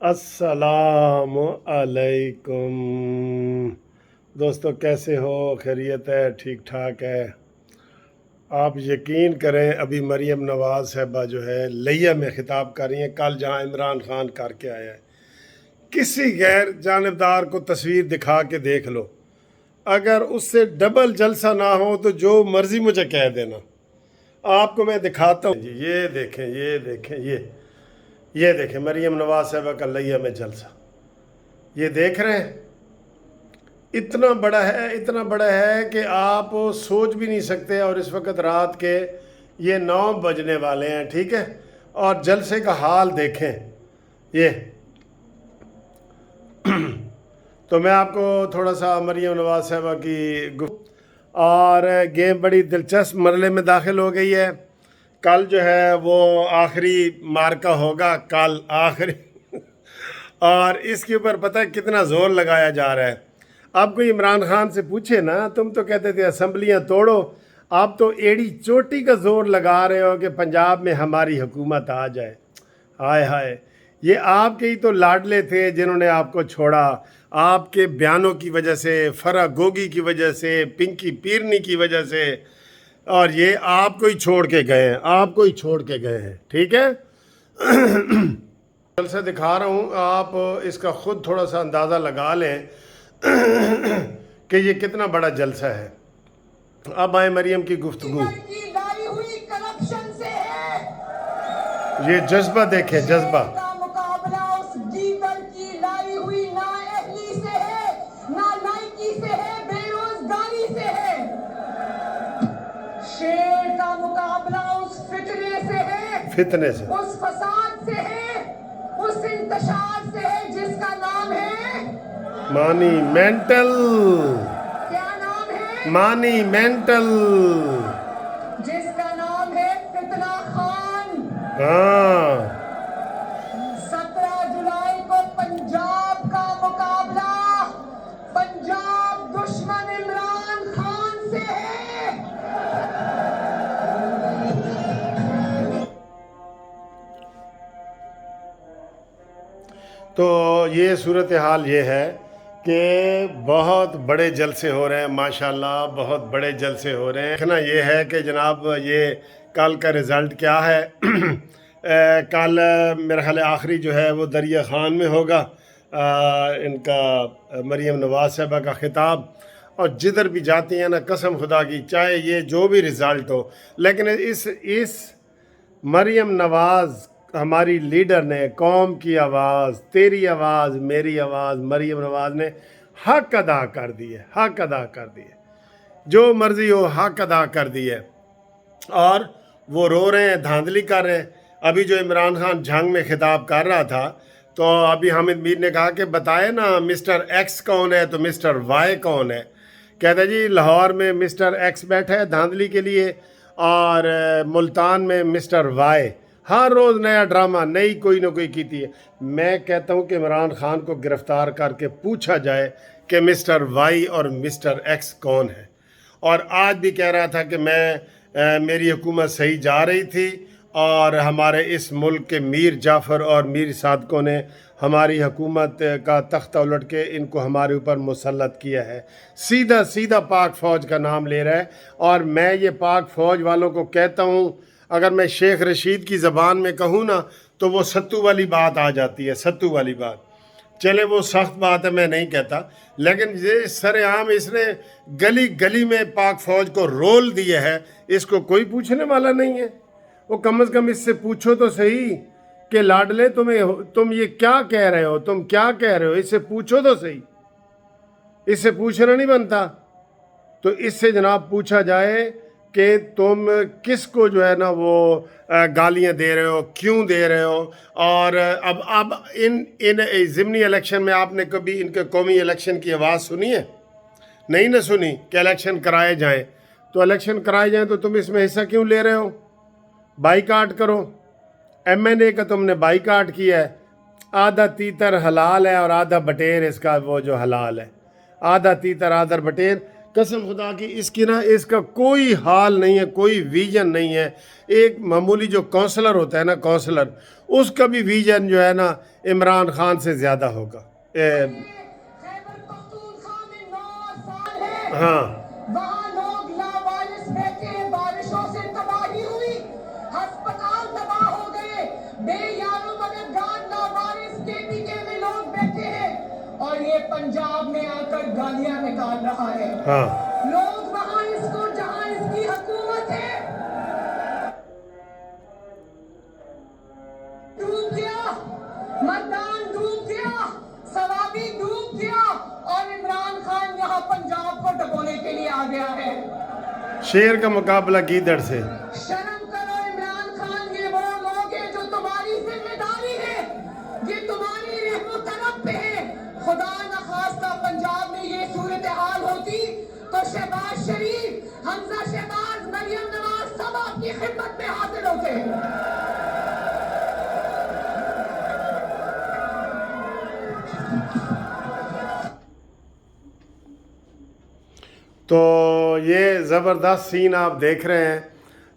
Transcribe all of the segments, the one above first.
السلام علیکم دوستو، کیسے ہو؟ خیریت ہے؟ ٹھیک ٹھاک ہے؟ آپ یقین کریں، ابھی مریم نواز صاحبہ جو ہے لیہ میں خطاب کر رہی ہیں، کل جہاں عمران خان کر کے آیا ہے۔ کسی غیر جانبدار کو تصویر دکھا کے دیکھ لو، اگر اس سے ڈبل جلسہ نہ ہو تو جو مرضی مجھے کہہ دینا، آپ کو میں دکھاتا ہوں جی۔ یہ دیکھیں، یہ دیکھیں، یہ دیکھیں مریم نواز صاحبہ کا لیہ میں جلسہ، یہ دیکھ رہے ہیں؟ اتنا بڑا ہے، اتنا بڑا ہے کہ آپ سوچ بھی نہیں سکتے۔ اور اس وقت رات کے یہ 9 بجنے والے ہیں، ٹھیک ہے؟ اور جلسے کا حال دیکھیں یہ۔ تو میں آپ کو تھوڑا سا مریم نواز صاحبہ کی اور گیم بڑی دلچسپ مرحلے میں داخل ہو گئی ہے۔ کل جو ہے وہ آخری مارکا ہوگا، کل آخری اور اس کے اوپر پتہ ہے کتنا زور لگایا جا رہا ہے۔ اب کوئی عمران خان سے پوچھے نا، تم تو کہتے تھے اسمبلیاں توڑو، آپ تو ایڑی چوٹی کا زور لگا رہے ہو کہ پنجاب میں ہماری حکومت آ جائے۔ ہائے ہائے، یہ آپ کے ہی تو لاڈلے تھے جنہوں نے آپ کو چھوڑا، آپ کے بیانوں کی وجہ سے، فرح گوگی کی وجہ سے، پنکی پیرنی کی وجہ سے، اور یہ آپ کو ہی چھوڑ کے گئے ہیں، آپ کو ہی چھوڑ کے گئے ہیں، ٹھیک ہے؟ جلسہ دکھا رہا ہوں، آپ اس کا خود تھوڑا سا اندازہ لگا لیں کہ یہ کتنا بڑا جلسہ ہے۔ اب آئے مریم کی گفتگو۔ یہ جذبہ دیکھیں، جذبہ۔ شیر کا مقابلہ اس فتنے سے ہے، فتنے سے، اس فساد سے ہے، اس انتشار سے ہے جس کا نام ہے مانی مینٹل۔ کیا نام ہے؟ مانی مینٹل، جس کا نام ہے فتنہ خان۔ ہاں، 17 جولائی کو پنجاب کا مقابلہ پنجاب دشمن عمران خان سے ہے۔ تو یہ صورتحال یہ ہے کہ بہت بڑے جلسے ہو رہے ہیں، ماشاءاللہ بہت بڑے جلسے ہو رہے ہیں۔ دیکھنا یہ ہے کہ جناب یہ کل کا رزلٹ کیا ہے۔ کل میرا خیال آخری جو ہے وہ دریا خان میں ہوگا ان کا مریم نواز صاحبہ کا خطاب، اور جدھر بھی جاتی ہیں نا، قسم خدا کی، چاہے یہ جو بھی رزلٹ ہو، لیکن اس مریم نواز ہماری لیڈر نے، قوم کی آواز، تیری آواز میری آواز، مریم نواز نے حق ادا کر دی ہے، حق ادا کر دی ہے، جو مرضی ہو حق ادا کر دی ہے۔ اور وہ رو رہے ہیں، دھاندلی کر رہے ہیں۔ ابھی جو عمران خان جھنگ میں خطاب کر رہا تھا تو ابھی حامد میر نے کہا کہ بتائے نا مسٹر ایکس کون ہے تو مسٹر وائی کون ہے؟ کہتا ہے جی لاہور میں مسٹر ایکس بیٹھا ہے دھاندلی کے لیے، اور ملتان میں مسٹر وائی۔ ہر روز نیا ڈرامہ، نئی کوئی نہ کوئی کیتی ہے۔ میں کہتا ہوں کہ عمران خان کو گرفتار کر کے پوچھا جائے کہ مسٹر وائی اور مسٹر ایکس کون ہے۔ اور آج بھی کہہ رہا تھا کہ میری حکومت صحیح جا رہی تھی، اور ہمارے اس ملک کے میر جعفر اور میر صادقوں نے ہماری حکومت کا تختہ الٹ کے ان کو ہمارے اوپر مسلط کیا ہے۔ سیدھا سیدھا پاک فوج کا نام لے رہا ہے، اور میں یہ پاک فوج والوں کو کہتا ہوں، اگر میں شیخ رشید کی زبان میں کہوں نا تو وہ ستو والی بات آ جاتی ہے، ستو والی بات۔ چلے وہ سخت بات ہے، میں نہیں کہتا، لیکن یہ سر عام اس نے گلی گلی میں پاک فوج کو رول دیا ہے، اس کو کوئی پوچھنے والا نہیں ہے۔ وہ کم از کم اس سے پوچھو تو صحیح کہ لاڈلے تم یہ کیا کہہ رہے ہو، تم کیا کہہ رہے ہو، اس سے پوچھو تو صحیح۔ اس سے پوچھنا نہیں بنتا، تو اس سے جناب پوچھا جائے کہ تم کس کو جو ہے نا وہ گالیاں دے رہے ہو، کیوں دے رہے ہو۔ اور اب ان ضمنی الیکشن میں آپ نے کبھی ان کے قومی الیکشن کی آواز سنی ہے؟ نہیں نہ سنی کہ الیکشن کرائے جائیں، تو الیکشن کرائے جائیں تو تم اس میں حصہ کیوں لے رہے ہو؟ بائی کاٹ کرو۔ ایم این اے کا تم نے بائی کاٹ کیا ہے۔ آدھا تیتر حلال ہے اور آدھا بٹیر اس کا وہ جو حلال ہے، آدھا تیتر آدھا بٹیر۔ قسم خدا کی اس کی نا اس کا کوئی حال نہیں ہے, کوئی ویژن نہیں ہے. ایک معمولی جو کونسلر ہوتا ہے نا, کونسلر, اس کا بھی ویژن جو ہے نا عمران خان سے زیادہ ہوگا. ہاں وہاں لوگ لاوارث بیٹھے, بارشوں سے تباہی ہوئی, ہسپتال تباہ ہو گئے, بے یارو مددگار لاوارث کے میں لوگ بیٹھے ہیں, اور یہ پنجاب میں آ کر گالیاں نکال رہا ہے. ہاں لوگ وہاں اس کو, جہاں اس کی حکومت ہے, ڈوب گیا, مردان ڈوب گیا, سوابی ڈوب گیا, اور عمران خان یہاں پنجاب کو ڈبونے کے لیے آ گیا ہے. شیر کا مقابلہ گیدڑ سے. شرم کرو عمران خان, یہ وہ لوگ ہیں جو تمہاری ذمہ داری ہے, یہ تمہاری رحم و کرم پہ ہے. خدا نخواستہ پنجاب میں یہ صورتحال ہوتی تو شہباز شریف, حمزہ شہباز, مریم نواز سب آپ کی خدمت میں حاضر ہوتے ہیں. تو یہ زبردست سین آپ دیکھ رہے ہیں.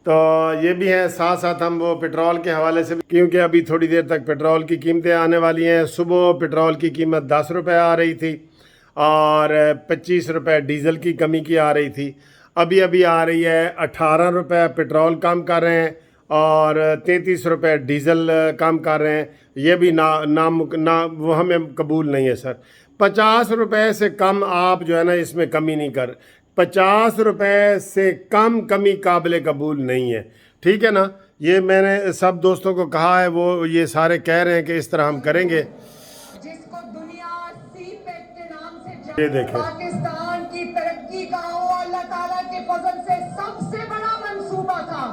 تو یہ بھی ہے, ساتھ ساتھ ہم وہ پیٹرول کے حوالے سے بھی, کیونکہ ابھی تھوڑی دیر تک پیٹرول کی قیمتیں آنے والی ہیں. صبح پیٹرول کی قیمت 10 روپے آ رہی تھی اور 25 روپے ڈیزل کی کمی کی آ رہی تھی. ابھی آ رہی ہے 18 روپے پیٹرول کم کر رہے ہیں اور 33 روپے ڈیزل کم کر رہے ہیں. یہ بھی وہ ہمیں قبول نہیں ہے سر. 50 روپے سے کم آپ جو ہے نا اس میں کمی نہیں کر, 50 روپے سے کم کمی قابل قبول نہیں ہے. ٹھیک ہے نا, یہ میں نے سب دوستوں کو کہا ہے, وہ یہ سارے کہہ رہے ہیں کہ اس طرح ہم کریں گے. جس کو دنیا سی پیک کے نام سے یہ دیکھیں, پاکستان کی ترقی کا وہ اللہ تعالیٰ کے فضل سے سب سے بڑا منصوبہ تھا,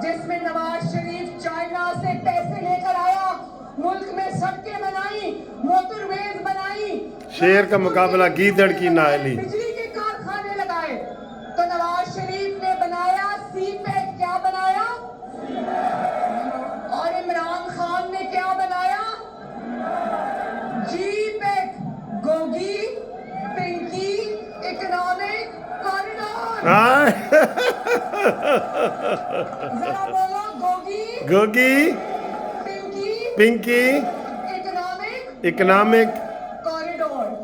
جس میں نواز شریف چائنا سے پیسے لے کر آیا, ملک میں سڑکیں بنائی, موٹر ویز بنائی, شیر کا مقابلہ گیدڑ کی نااہلی. بجلی کے کارخانے لگائے. تو نواز شریف نے بنایا سی پیک, کیا بنایا, اور عمران خان نے کیا بنایا, جی پیک, گوگی پنکی اکنامک کوریڈور. ذرا بولو, گوگی پنکی اکنامک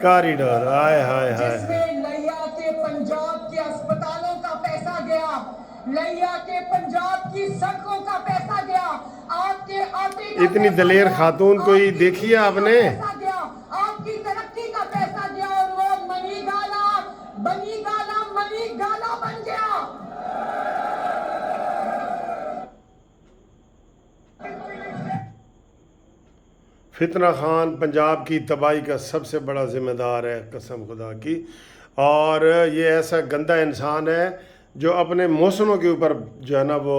کوریڈور. ہائے ہائے ہائے, جس میں لیا کے پنجاب کے اسپتالوں کا پیسہ گیا, لیا کے پنجاب کی سڑکوں کا پیسہ گیا, آپ کے آٹے کا اتنی دلیر خاتون کوئی دیکھی ہے آپ نے؟ آپ کی ترقی کا پیسہ گیا, اور وہ منی گالا بن گیا. فتنہ خان پنجاب کی تباہی کا سب سے بڑا ذمہ دار ہے قسم خدا کی. اور یہ ایسا گندا انسان ہے جو اپنے محسنوں کے اوپر جو ہے نا وہ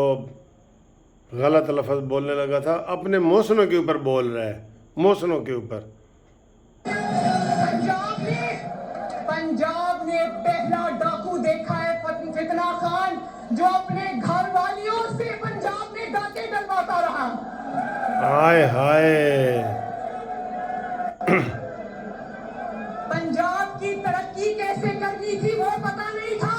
غلط لفظ بولنے لگا تھا, اپنے محسنوں کے اوپر بول رہا ہے, محسنوں کے اوپر. پنجاب نے پہلا ڈاکو دیکھا ہے فتنہ خان, جو اپنے گھر والیوں سے پنجاب میں ڈاکے ڈلواتا رہا. ہائے ہائے, پنجاب کی ترقی کیسے کرنی تھی وہ پتہ نہیں تھا,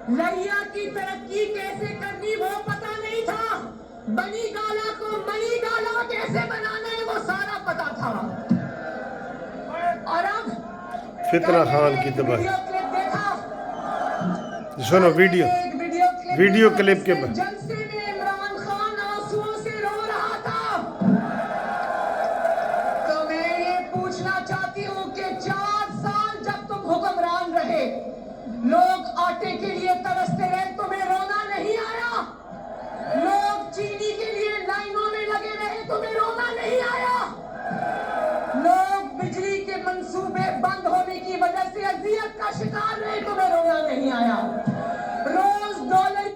لہیا کی ترقی کیسے کرنی وہ پتہ نہیں تھا, بنی گالا کو منی گالا کیسے بنانا ہے وہ سارا پتہ تھا. اور اب فتنہ خان کی تباہی. ویڈیو کلپ دیکھا, سنو ویڈیو کلپ کے بعد جلسے میں عمران خان آنسوؤں سے رو رہا تھا. تو میں یہ پوچھنا چاہتی ہوں کہ 4 سال جب تم حکمران رہے, لوگ آٹے کے لیے ترستے رہے, تمہیں رونا نہیں آیا؟ لوگ چینی کے لیے لائنوں میں لگے رہے, تمہیں رونا نہیں آیا؟ لوگ بجلی کے منصوبے بند ہونے کی وجہ سے اذیت کا شکار رہے, تمہیں رونا نہیں آیا؟ روز ڈالر.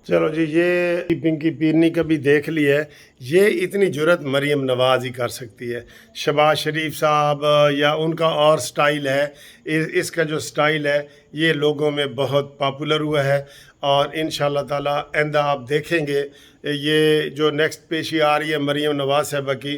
چلو جی, یہ پنکی پیرنی کا بھی دیکھ لی ہے. یہ اتنی جرت مریم نواز ہی کر سکتی ہے. شہباز شریف صاحب یا ان کا اور سٹائل ہے, اس کا جو سٹائل ہے یہ لوگوں میں بہت پاپولر ہوا ہے. اور انشاءاللہ تعالی آئندہ آپ دیکھیں گے یہ جو نیکسٹ پیشی آ رہی ہے مریم نواز صاحبہ کی,